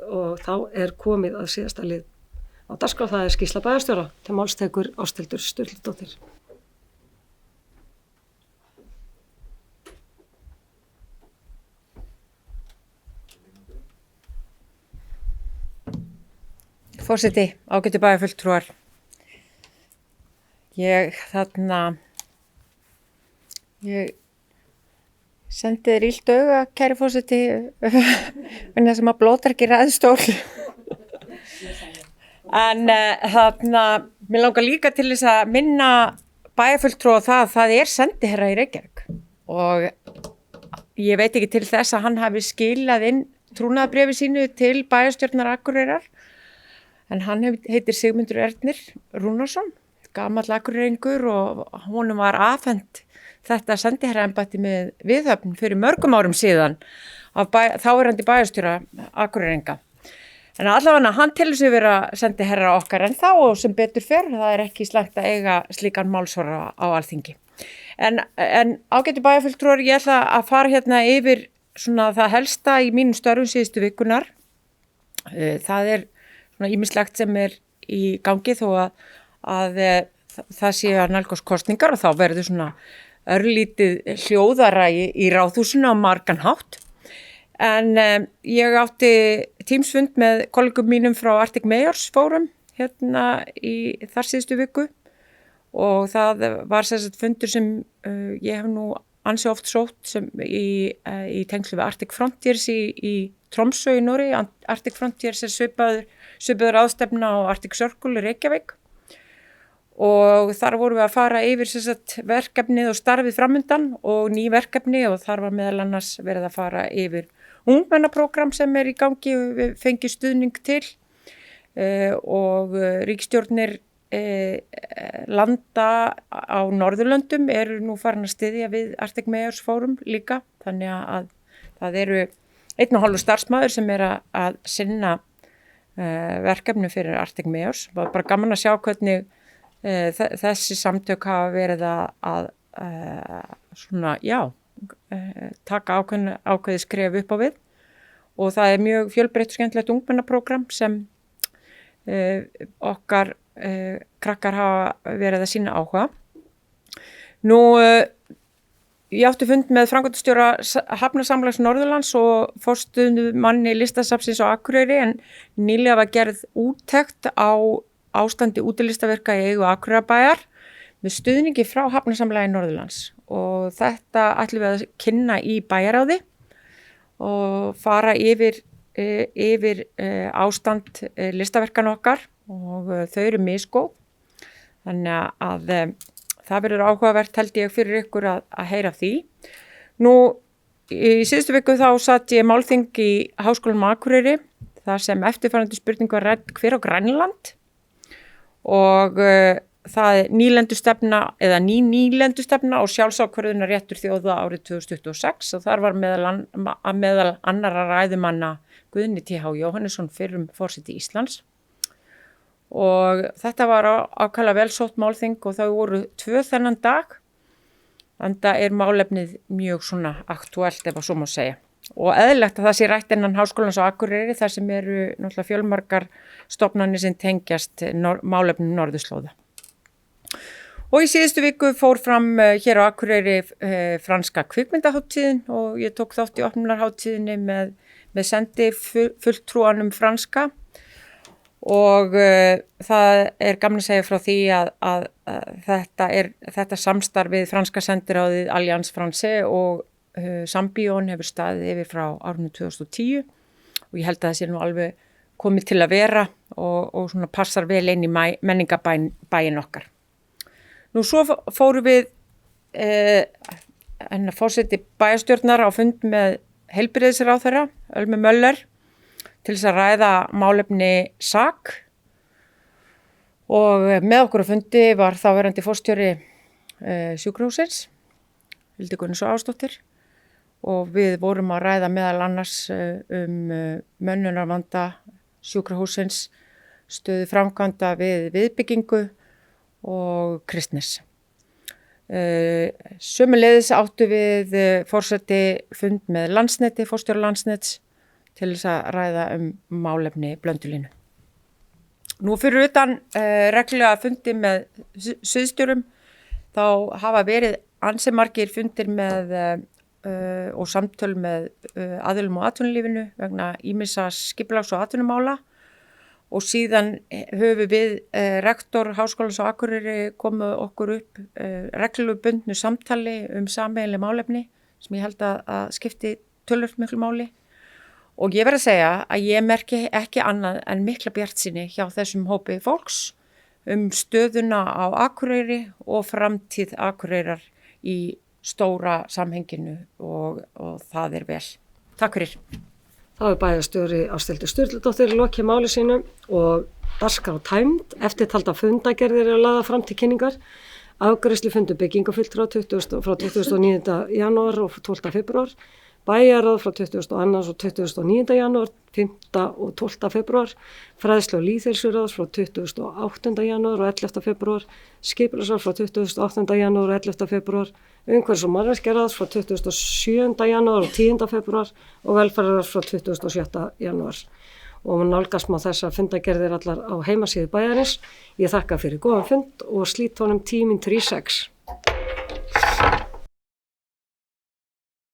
Og þá komið að síðasta lið á dagskrá, það skýrsla bæjarstjóra. Til máls tekur Ásthildur Sturludóttir. Forseti, ágætu bæjarfulltrúar. Ég sendi þér illt auga, kæri forseti, vegna sem að blótar ekki ræðustól. En mér langar líka til þess að minna bæjarfulltrúa það sendiherra í Reykjavík. Og ég veit ekki til þess að hann hafi skilað inn trúnaðarbréfi sínu til bæjarstjórnar Akureyrar. En hann heitir Sigmundur Ernir Rúnarsson, gamall Akureyringur, og honum var afhent þetta sendiherraembætti með Viðhöfn fyrir mörgum árum síðan af þáverandi bæjarstjóra Akureyringa. En allavega hann telur sig vera sendiherra okkar en þá, og sem betur fer, það ekki slæmt að eiga slíkan málsvara á Alþingi. En ágætu bæjarfulltrúar, ég ætla að fara hérna yfir svona það helsta í mínum störfum síðustu vikunar. Það svona ýmislegt sem í gangi þó að það sé að nálgast kosningar, og þá verður svona örlítið hljóðara í Ráðhúsinu á margan hátt. En ég átti tímsfund með kollegum mínum frá Arctic Mayors Forum hérna í þar síðustu viku, og það var sérstætt fundur sem ég hef nú ansi oft sótt sem í tengslu við Arctic Frontiers í Tromsø í Noregi. Arctic Frontiers svipaður ráðstefna á Arctic Circle í Reykjavík, og þar vorum við að fara yfir verkefnið og starfið framundan og ný verkefni, og þar var meðal annars verið að fara yfir ungmennaprógram sem í gangi og við fengjum stuðning til, og ríkisstjórnir landa á Norðurlöndum nú farin að styðja við Arctic Mayors Forum líka, þannig að það 1,5 starfsmaður sem að sinna verkefni fyrir Arctic Mayors. Það var bara gaman að sjá hvernig þessi samtök hafa verið að taka ákveðið skref upp á við, og það mjög fjölbreytt og skemmtilegt ungmennaprógram sem okkar krakkar hafa verið að sýna áhuga. Nú, ég átti fund með framkvæmdastjóra Hafnasamlags Norðurlands og forstöðumanni Listasafnsins á Akureyri, en nýlega var gerð úttekt á ástandi útilistaverka í eigu Akureyrarbæjar með stuðningi frá Hafnasamlagi Norðurlands, og þetta ætlum við að kynna í bæjaráði og fara yfir ástand listaverkan okkar, og þau misgóð. Þannig að það verður áhugavert, held ég, fyrir ykkur að heyra því. Nú, í síðustu viku þá satt ég málþing í Háskólanum á Akureyri, þar sem eftirfarandi spurning var rædd: hver á Grænland? Og það nýlendustefna eða nýlendustefna og sjálfsákvörðunarréttur þjóða árið 2026, og þar var meðal annarra ræðumanna Guðni T.H. Jóhannesson, fyrrum forseti Íslands. Og þetta var ákaflega vel sótt málþing, og þau voru 2 þennan dag, enda málefnið mjög svona aktúelt, ef að svo má segja. Og eðlilegt að það sé rætt innan Háskólans á Akureyri, þar sem náttúrulega fjölmargar stofnanir sem tengjast málefnum norðurslóða. Og í síðustu viku fór fram hér á Akureyri franska kvikmyndahátíðin, og ég tók þátt í opnunarhátíðinni með sendi fulltrúanum franska, og það gaman að segja frá því að þetta samstarf við franska sendiráðið Alliance Française og Sambíón hefur staðið yfir frá árinu 2010, og ég held að það sé nú alveg komið til að vera og svona passar vel inn í menningabæin okkar. Nú svo fórum við forseti bæjarstjórnar á fund með heilbrigðisráðherra Ölmu Möller til þess að ræða málefni SAK, og með okkur á fundi var þáverandi forstjóri sjúkrahússins, Hildur Gunnarsdóttir Ásdóttir, og við vorum að ræða meðal annars mönnunarvanda sjúkrahússins, stöðu framkvæmda við viðbyggingu og kristnis. Sömuleiðis áttu við forseti fund með Landsneti, forstjóra Landsnets, til þess að ræða málefni Blöndulínu. Nú fyrir utan reglulega fundi með sviðsstjórum þá hafa verið ansi margir fundir með og samtöl með aðilum á atvinnulífinu vegna ýmissa skipulags- og atvinnumála og síðan höfum við rektor Háskólans á Akureyri komið okkur upp reglubundnu samtali sameiginleg málefni sem ég held að skipti töluvert miklu máli. Og ég verð að segja að ég merki ekki annað en mikla bjartsýni hjá þessum hópi fólks stöðuna á Akureyri og framtíð Akureyrar í stóra samhenginu og það vel. Takk fyrir. Þá bæjarstjóri Ásthildur Sturludóttir lokið máli sínu og dagskrá tæmd. Eftirtalda fundagerðir eru lagðar fram til kynningar. Afgreiðslufundur byggingafulltrúa frá 29. janúar og 12. febrúar. Bæjarráð frá 22. og 29. janúar, 5. og 12. febrúar, fræðslu- og lýðheilsuráðs frá 28. janúar og 11. febrúar, skipulagsráð frá 28. janúar og 11. febrúar, umhverfis- og mannvirkjaráðs frá 27. janúar og 10. febrúar og velferðarráðs frá 27. janúar. Og nálgast má þessar fundagerðir allar á heimasíðu bæjarins. Ég þakka fyrir góðan fund og slít honum 10:36.